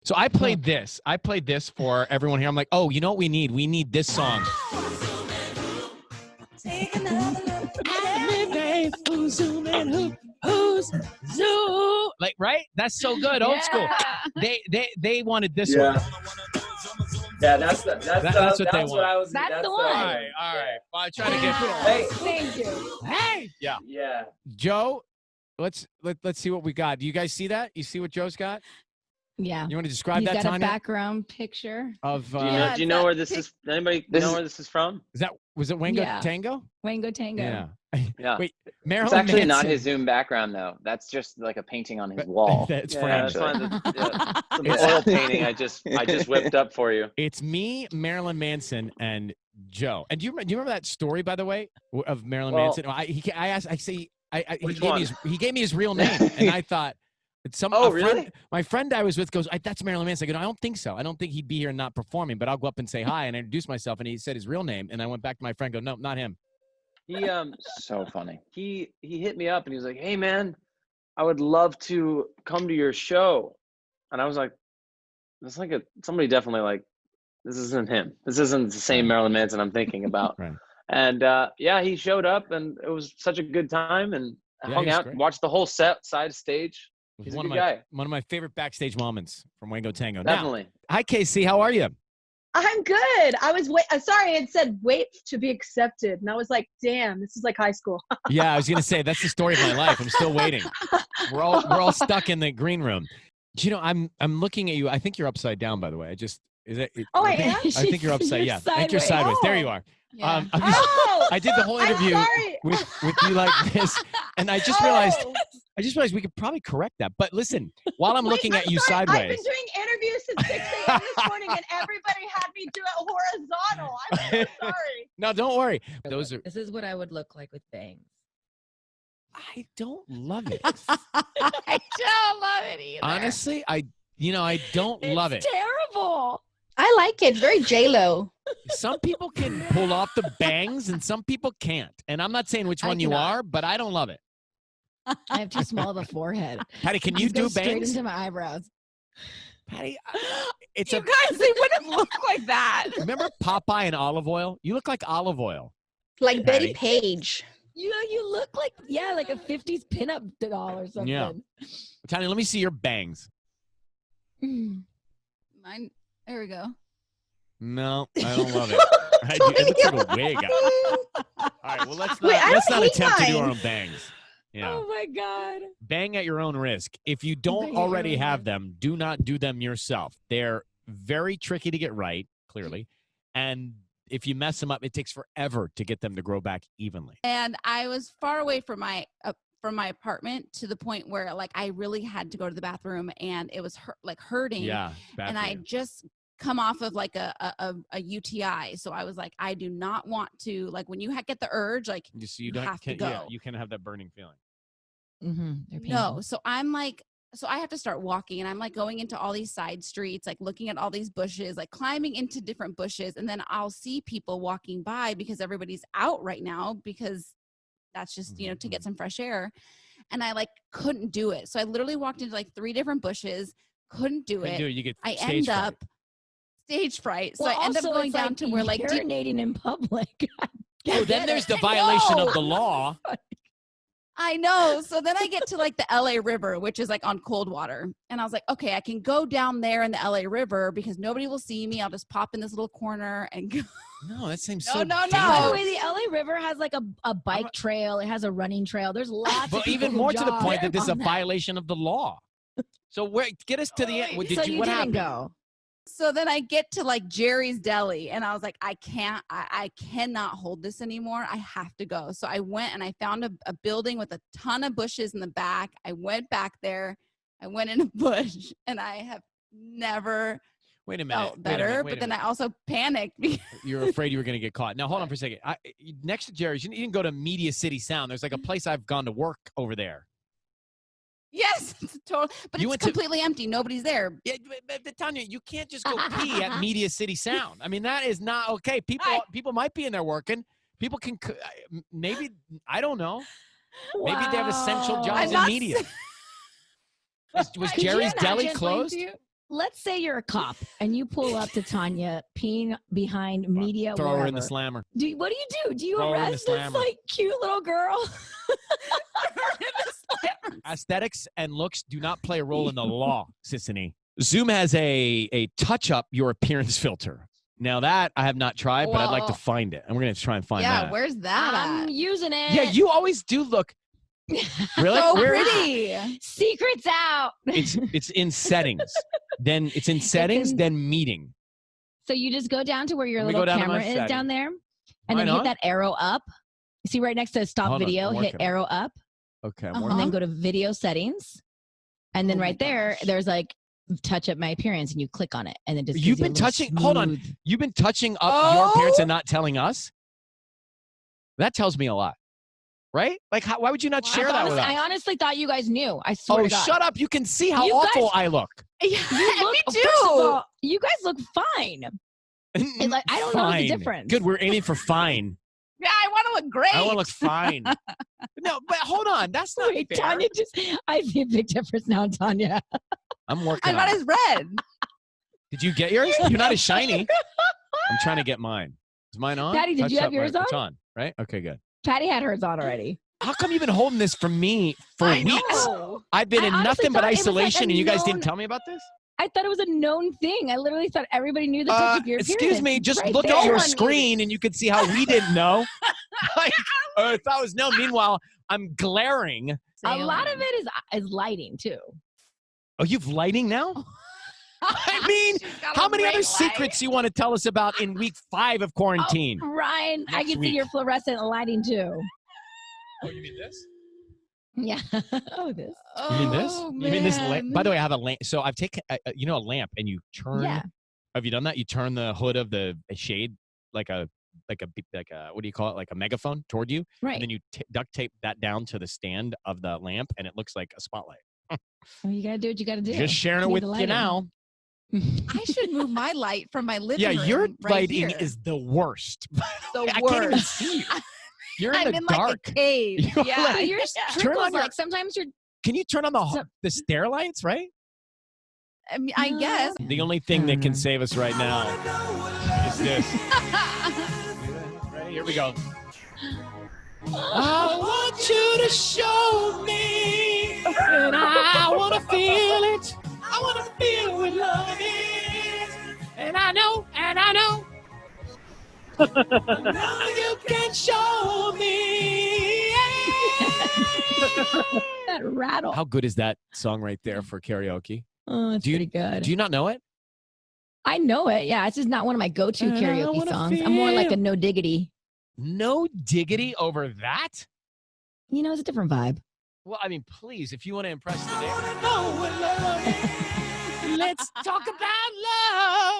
So I played this. I played this for everyone here. I'm like, oh, you know what we need? We need this song. Take another look At midnight, who's zooming? Who's zoom? Like, right? That's so good. Old school. They wanted this one. Yeah, that's what they want. All right. Well, I try to get. Hey, Thank you. Hey. Yeah. yeah. Joe, let's see what we got. Do you guys see that? You see what Joe's got? Yeah. You want to describe He's that, got Tanya? a background picture Of Do you know where this is? Anybody know where this is from? Was it Wango Yeah. Tango? Wango Tango. Yeah. Yeah. Wait, Marilyn It's actually not Manson. his Zoom background though. That's just like a painting on his wall. That's Yeah, French. that's fine. It's an oil painting I just whipped up for you. It's me, Marilyn Manson, and Joe. And do you remember that story, by the way, of Marilyn Manson? He gave me his real name, and I thought, really? My friend I was with goes, that's Marilyn Manson. I go, no, I don't think so. I don't think he'd be here not performing, but I'll go up and say hi and introduce myself. And he said his real name, and I went back to my friend, go, no, not him. He so funny. He hit me up and he was like, "Hey man, I would love to come to your show." And I was like, "It's like somebody definitely like this isn't him. This isn't the same Marilyn Manson I'm thinking about." Right. And he showed up and it was such a good time and hung out, great. watched the whole set side stage. He's a good guy. One of my favorite backstage moments from Wango Tango. Definitely. Now, hi, Casey. How are you? I'm good. I was sorry, it said wait to be accepted. And I was like, damn, this is like high school. Yeah, I was gonna say that's the story of my life. I'm still waiting. We're all stuck in the green room. Do you know, I'm looking at you. I think you're upside down, by the way. I am? I think you're upside. Yeah, I think you're sideways. There you are. Yeah. I did the whole interview with you like this, and I just realized we could probably correct that. But listen, while I'm looking at you sideways, I've been doing interviews since 6 a.m. this morning, and everybody had me do it horizontal. I'm so sorry. No, don't worry. This is what I would look like with bangs. I don't love it. I don't love it either. Honestly, I don't love it. It's terrible. I like it. Very J-Lo. Some people can pull off the bangs and some people can't. And I'm not saying which one you are, but I don't love it. I have too small of a forehead. Patty, can you do straight bangs? into my eyebrows. Patty, You guys, they wouldn't look like that. Remember Popeye and olive oil? You look like olive oil. Like Patty. Betty Page. You look like a 50s pinup doll or something. Yeah. Tanya, let me see your bangs. Mine. There we go. No, I don't love it. It looks like a wig. All right, well, let's not attempt to do our own bangs. Yeah. Oh my God. Bang at your own risk. If you don't already have them, do not do them yourself. They're very tricky to get right, clearly. And if you mess them up, it takes forever to get them to grow back evenly. And I was far away from my apartment to the point where like I really had to go to the bathroom and it was hurting. Yeah. And I just come off of like a UTI. So I was like, I do not want to, like when you get the urge, like you have to go. Yeah, you can have that burning feeling. Mm-hmm. No. So I'm like, so I have to start walking and I'm like going into all these side streets, like looking at all these bushes, like climbing into different bushes. And then I'll see people walking by because everybody's out right now because that's just, to get some fresh air. And I couldn't do it. So I literally walked into 3 different bushes, couldn't do it. You get I stage end fright. up stage fright. So Well, I end up also, going it's down to where urinating in public. Oh, then there's the violation of the law. I know. So then I get to the LA River, which is on cold water. And I was like, okay, I can go down there in the LA River because nobody will see me. I'll just pop in this little corner and go. No, that seems so No. dangerous. By the way, the LA River has a bike trail. It has a running trail. There's lots But of people even who more to the jog point that this is a on that. violation of the law. So get us to the end. What So you what didn't happened? go. So then I get to Jerry's Deli and I was like, I cannot hold this anymore. I have to go. So I went and I found a building with a ton of bushes in the back. I went back there. I went in a bush and I have never felt better. But then I also panicked because You're afraid you were going to get caught. Now, hold on for a second. Next to Jerry's, you didn't go to Media City Sound. There's a place I've gone to work over there. yes, it's but it's completely empty. Nobody's there. Yeah, but Tanya, you can't just go pee at Media City Sound. I mean, that is not okay. People might be in there working. People can maybe, I don't know. Maybe they have essential jobs in media. Was Jerry's Deli closed? let's say you're a cop and you pull up to Tanya peeing behind media. Throw her in wherever. the slammer. What do you do? Do you Throw her in the arrest this slammer. like cute little girl? Aesthetics and looks do not play a role in the law, Sissany. Zoom has a touch-up your appearance filter. Now that I have not tried, but I'd like to find it. And we're going to try and find that. Yeah, where's that I'm at? using it. Yeah, you always do look. Really? So Where- pretty. Secrets out. It's in settings. Then it's in settings, then meeting. So you just go down to where your Let me little go down to my camera is settings. down there, and Mine then hit on? that arrow up. You see right next to stop Hold on, video, I'm hit working on it. arrow up, Okay, I'm Uh-huh. working. and then go to video settings. And then Oh my right there, gosh. there's like touch up my appearance, and you click on it, and it just You've gives you a been little touching- hold on. smooth- You've been touching up your appearance Oh. and not telling us? That tells me a lot. Right? Like, why would you not share that with us? I honestly thought you guys knew. I swear Oh, to God. shut up. You can see how You awful guys- I look. Yeah, You look, me too. first of all, you guys look fine. Like, I don't know the Fine. difference. Good, we're aiming for fine. yeah, I want to look great. I want to look fine. No, but hold on. That's not Wait, fair. Tanya I see a big difference now, Tanya. I'm working I'm on not it. as red. Did you get yours? You're not as shiny. I'm trying to get mine. Is mine on? Patty, did you Touch have up yours my- on? It's on, right? Okay, good. Patty had hers on already. How come you've been holding this from me for I weeks? know. I've been I in honestly nothing but thought it was like isolation, a and you guys didn't known- tell me about this? I thought it was a known thing. I literally thought everybody knew the touch of your appearance. Excuse me, just Right look there. at your No one knew. screen and you can see how we didn't know. Like, if that was no. Meanwhile, I'm glaring. A lot of it is lighting too. Oh, you've lighting now? I mean, She's got how a many ring other light. secrets you want to tell us about in week 5 of quarantine? Oh, Ryan, I Next can week. see your fluorescent lighting too. Oh, you mean this? Yeah. Oh, this. You mean this? Oh, You mean this lamp? man. By the way, I have a lamp. So I've taken, a lamp, and you turn. Yeah. Have you done that? You turn the hood of the shade like a what do you call it? Like a megaphone toward you, Right. and then you duct tape that down to the stand of the lamp, and it looks like a spotlight. Well, you gotta do what you gotta do. Just sharing it Need with the you lighting. now. I should move my light from my living Yeah, room. your right lighting here. is the worst. the I worst. can't even see you. You're in I'm the in dark. like a cave. You're yeah, like- Yours yeah. Turn trickles on your- like sometimes you're. Can you turn on So- the stair lights? Right. I mean, I guess. The only thing that can Mm. save us right now is this. Ready? Here we go. I want you to show me, and I want to feel it. I want to feel what love is, and I know. Now you can show me. That rattle. How good is that song right there for karaoke? Oh, it's Do you- pretty good. Do you not know it? I know it. Yeah, it's just not one of my go-to And I karaoke wanna songs. I'm more like a feel- no diggity. No diggity over that? You know, it's a different vibe. Well, I mean, please, if you want to impress the let's talk about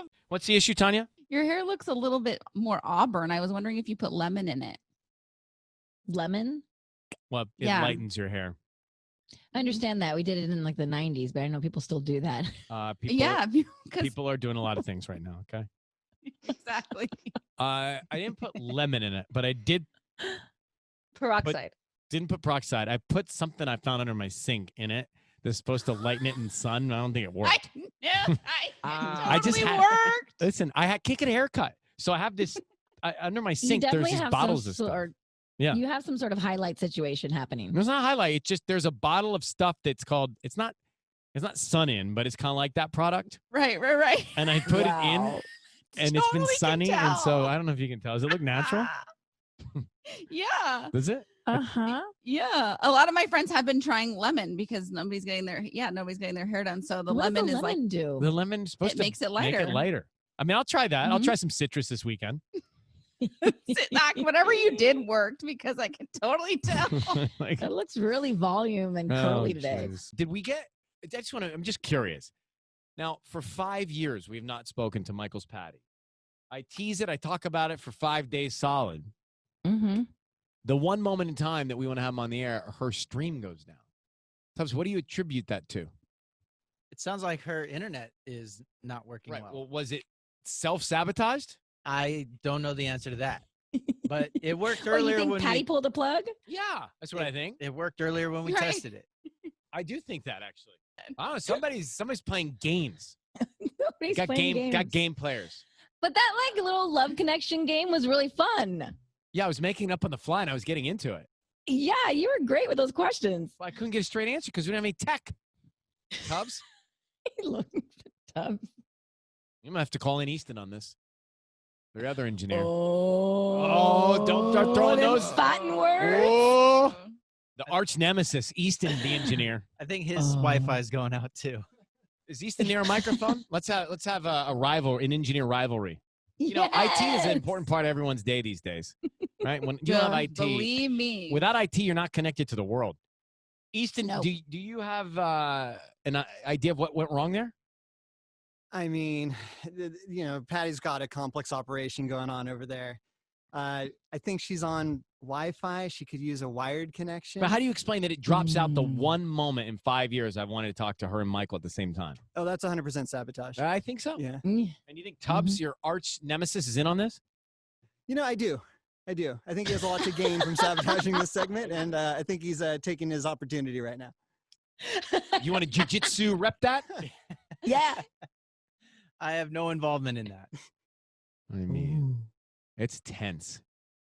love. What's the issue, Tanya? Your hair looks a little bit more auburn. I was wondering if you put lemon in it. Lemon. Well, it Yeah. lightens your hair. I understand that. We did it in like the 90s, but I know people still do that. People, Yeah, because people are doing a lot of things right now. Okay. exactly. I didn't put lemon in it, but I didn't Peroxide. put peroxide. I put something I found under my sink in it that's supposed to lighten it in the sun. I don't think it worked. I just totally had- worked. Listen, I can't get a haircut, so I have this under my sink. There's definitely these have bottles some of stuff. sort. Yeah. You have some sort of highlight situation happening. It's not highlight. It's just there's a bottle of stuff that's called. It's not sun in, but it's kind of like that product. Right. And I put it in, Wow. and it's been Totally can sunny, and so tell. I don't know if you can tell. Does it look natural? Yeah. Does it? Uh-huh. Yeah. A lot of my friends have been trying lemon because nobody's getting their hair done. So the What does lemon the is like lemon do? The lemon's supposed It to makes it Make it lighter. lighter. I mean, I'll try that. I'll Mhm. try some citrus this weekend. sit back. Whatever you did worked because I can totally tell. Like, It looks really volume and curly today. jeez. Did we get? I just want to. I'm just curious. Now, for 5 years, we've not spoken to Michael's Patty. I tease it. I talk about it for 5 days solid. Mm-hmm. The one moment in time that we want to have him on the air, her stream goes down. Tubbs, what do you attribute that to? It sounds like her internet is not working Right. well. Well, was it self-sabotaged? I don't know the answer to that, but it worked Or you earlier think when Patty we, pulled the plug? Yeah, that's what I think. it worked earlier when we Right. tested it. I do think that actually. I don't know. Somebody's playing games. Nobody's got playing games. got game players. But that like little love connection game was really fun. Yeah, I was making it up on the fly and I was getting into it. Yeah, you were great with those questions. Well, I couldn't get a straight answer because we don't have any tech. Tubbs? Looking for Tubbs. You might have to call in Easton on this. Their other engineer. Oh, don't start throwing them those. fighting words. Oh, the arch nemesis, Easton, the engineer. I think his Wi-Fi is going out too. Is Easton near a microphone? Let's have a rival, an engineer rivalry. You know, IT is an important part of everyone's day these days, right? When you don't have IT, Believe me. without IT, you're not connected to the world. Easton, Nope. do you have an idea of what went wrong there? I mean, you know, Patty's got a complex operation going on over there. I think she's on Wi-Fi. She could use a wired connection. But how do you explain that it drops out the one moment in 5 years I wanted to talk to her and Michael at the same time? Oh, that's 100% sabotage. I think so. Yeah. And you think Tubbs, your arch nemesis, is in on this? You know, I do. I think he has a lot to gain from sabotaging this segment, and I think he's taking his opportunity right now. You want to jiu-jitsu rep that? Yeah. I have no involvement in that. I mean, it's tense.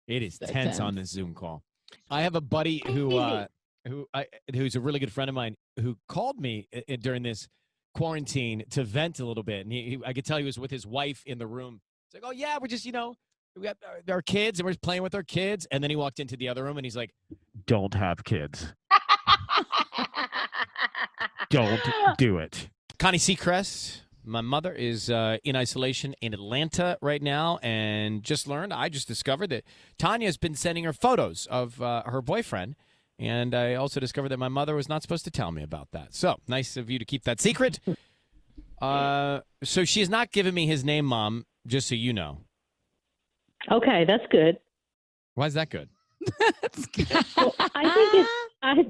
It is tense on this Zoom call. I have a buddy who's a really good friend of mine who called me during this quarantine to vent a little bit, and I could tell he was with his wife in the room. It's like, oh yeah, we're just we got our kids and we're just playing with our kids, and then he walked into the other room and he's like, "Don't have kids. Don't do it." Connie Seacrest. My mother is in isolation in Atlanta right now, and I just discovered that Tanya's been sending her photos of her boyfriend, and I also discovered that my mother was not supposed to tell me about that. So, nice of you to keep that secret. So she has not given me his name, Mom, just so you know. Okay, that's good. Why is that good? That's good. Well, I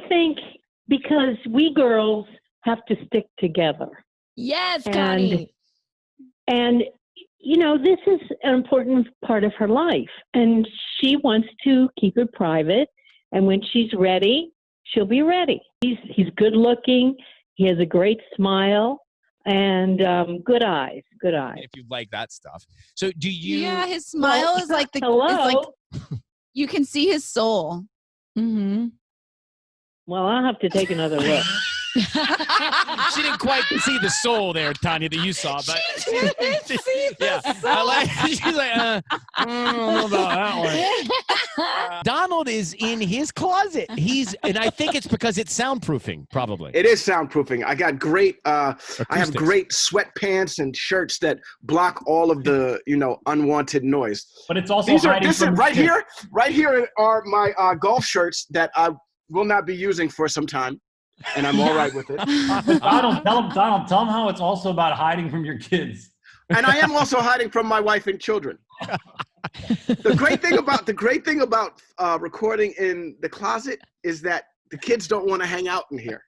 think because we girls have to stick together. Yes, Connie. And, you know, this is an important part of her life. And she wants to keep it private. And when she's ready, she'll be ready. He's good looking. He has a great smile and good eyes. Good eyes. If you like that stuff. So do you? Yeah, his smile is like hello. It's like you can see his soul. Mm-hmm. Well, I'll have to take another look. She didn't quite see the soul there, Tanya, that you saw, but yeah, I like. She's like, I don't know about that one. Donald is in his closet. And I think it's because it's soundproofing, probably. It is soundproofing. I got great. I have great sweatpants and shirts that block all of the unwanted noise. But it's also right here. Right here are my golf shirts that I will not be using for some time. And I'm all right with it. Donald, tell him how it's also about hiding from your kids. And I am also hiding from my wife and children. The great thing about recording in the closet is that the kids don't want to hang out in here.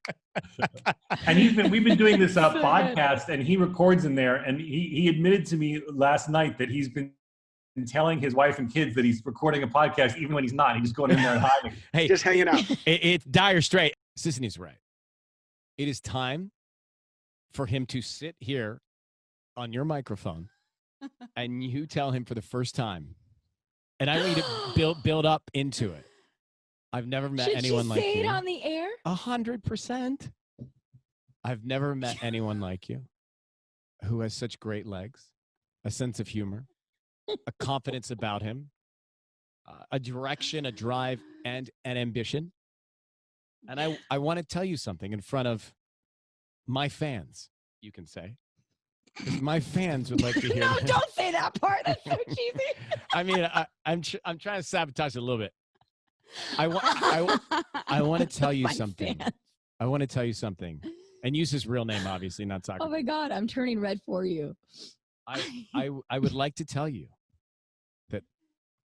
And we've been doing this podcast, and he records in there. And he admitted to me last night that he's been telling his wife and kids that he's recording a podcast, even when he's not. He's just going in there and hiding. Hey, just hanging out. It's dire straight. Sisney's right. It is time for him to sit here on your microphone and you tell him for the first time. And I want you to build up into it. I've never met anyone like you. Should she say it on the air? 100%. I've never met anyone like you who has such great legs, a sense of humor, a confidence about him, a direction, a drive, and an ambition. And I want to tell you something in front of my fans, you can say. Because my fans would like to hear No, don't say that part. That's so cheesy. I mean, I'm trying to sabotage it a little bit. I want to tell you something. Fans. I want to tell you something. And use his real name, obviously, not soccer. Oh, my God. I'm turning red for you. I would like to tell you that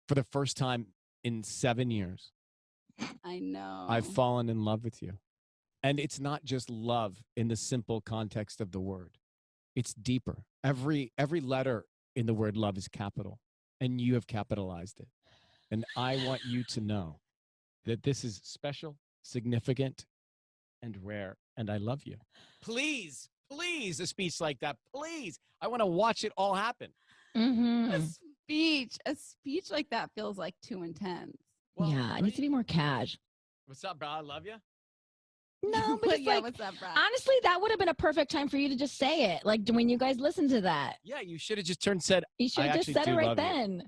for the first time in 7 years, I know. I've fallen in love with you. And it's not just love in the simple context of the word. It's deeper. Every letter in the word love is capital, and you have capitalized it. And I want you to know that this is special, significant, and rare, and I love you. Please please, a speech like that. Please. I want to watch it all happen. Mm-hmm. A speech like that feels like too intense. Well, yeah, it needs to be more cash. What's up, bro? I love you. No, but it's yeah, like, what's up, Brad? honestly, that would have been a perfect time for you to just say it. Like when you guys listen to that. Yeah, you should have just said, You should have just said it right then.